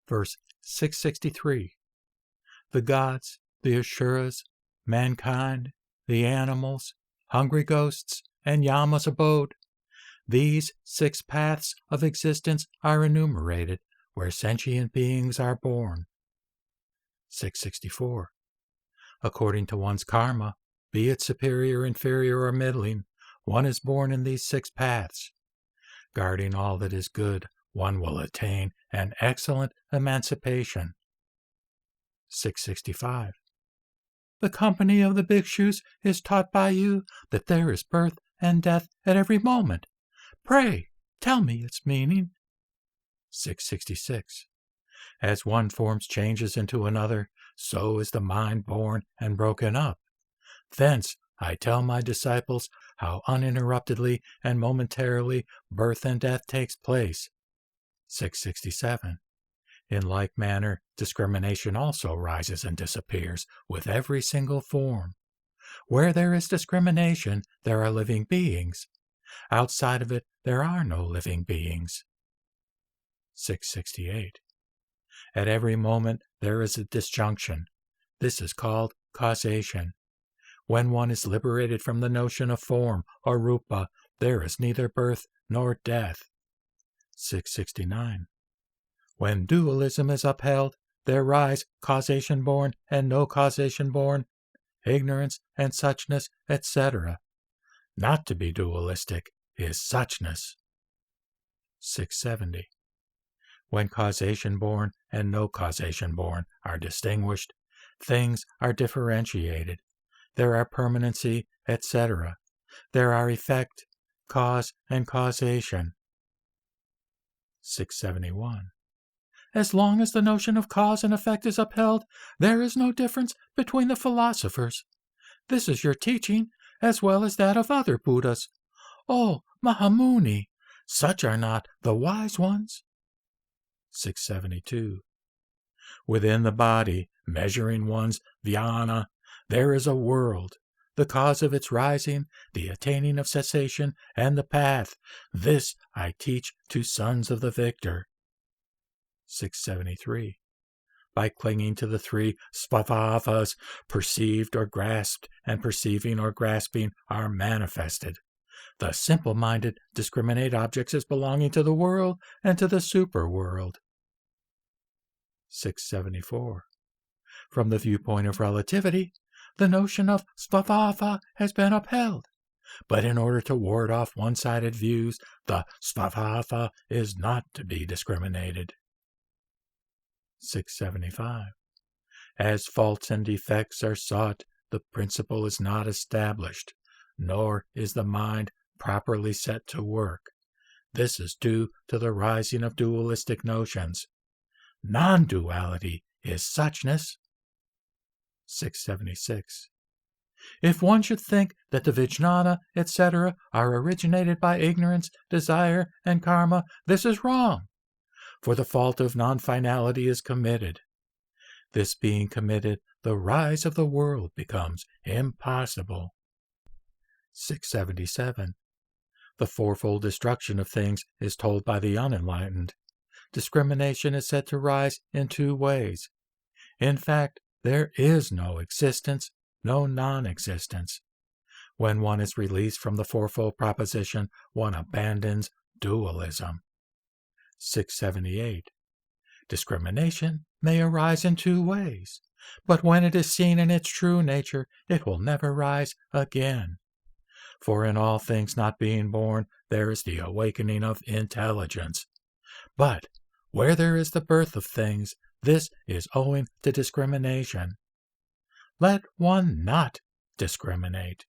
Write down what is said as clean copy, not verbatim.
Verse 663. The gods, the Asuras, mankind, the animals, hungry ghosts, and Yama's abode. These 6 paths of existence are enumerated where sentient beings are born. 664. According to one's karma, be it superior, inferior, or middling, one is born in these 6 paths. Guarding all that is good, one will attain an excellent emancipation. 665. The company of the bhikshus is taught by you that there is birth and death at every moment. Pray, tell me its meaning. 666. As one forms changes into another, so is the mind born and broken up. Thence I tell my disciples how uninterruptedly and momentarily birth and death takes place. 667. In like manner, discrimination also rises and disappears with every single form. Where there is discrimination, there are living beings. Outside of it, there are no living beings. 668. At every moment, there is a disjunction. This is called causation. When one is liberated from the notion of form or rupa, there is neither birth nor death. 669. When dualism is upheld, there rise causation-born and no causation-born, ignorance and suchness, etc. Not to be dualistic is suchness. 670. When causation-born and no causation-born are distinguished, things are differentiated. There are permanency, etc. There are effect, cause, and causation. 671. As long as the notion of cause and effect is upheld, there is no difference between the philosophers. This is your teaching, as well as that of other Buddhas. O Mahamuni, such are not the wise ones. 672. Within the body, measuring one's jnana, there is a world, the cause of its rising, the attaining of cessation, and the path. This I teach to sons of the victor. 673. By clinging to the 3 svabhavas, perceived or grasped, and perceiving or grasping are manifested. The simple-minded discriminate objects as belonging to the world and to the superworld. 674. From the viewpoint of relativity, the notion of svabhava has been upheld. But in order to ward off one-sided views, the svabhava is not to be discriminated. 675. As faults and defects are sought, the principle is not established, nor is the mind properly set to work. This is due to the rising of dualistic notions. Non-duality is suchness. 676. If one should think that the vijnana, etc., are originated by ignorance, desire, and karma, this is wrong, for the fault of non-finality is committed. This being committed, the rise of the world becomes impossible. 677. The fourfold destruction of things is told by the unenlightened. Discrimination is said to rise in 2 ways. In fact, there is no existence, no non-existence. When one is released from the fourfold proposition, one abandons dualism. 678. Discrimination may arise in 2 ways, but when it is seen in its true nature, it will never rise again. For in all things not being born, there is the awakening of intelligence. But where there is the birth of things, this is owing to discrimination. Let one not discriminate.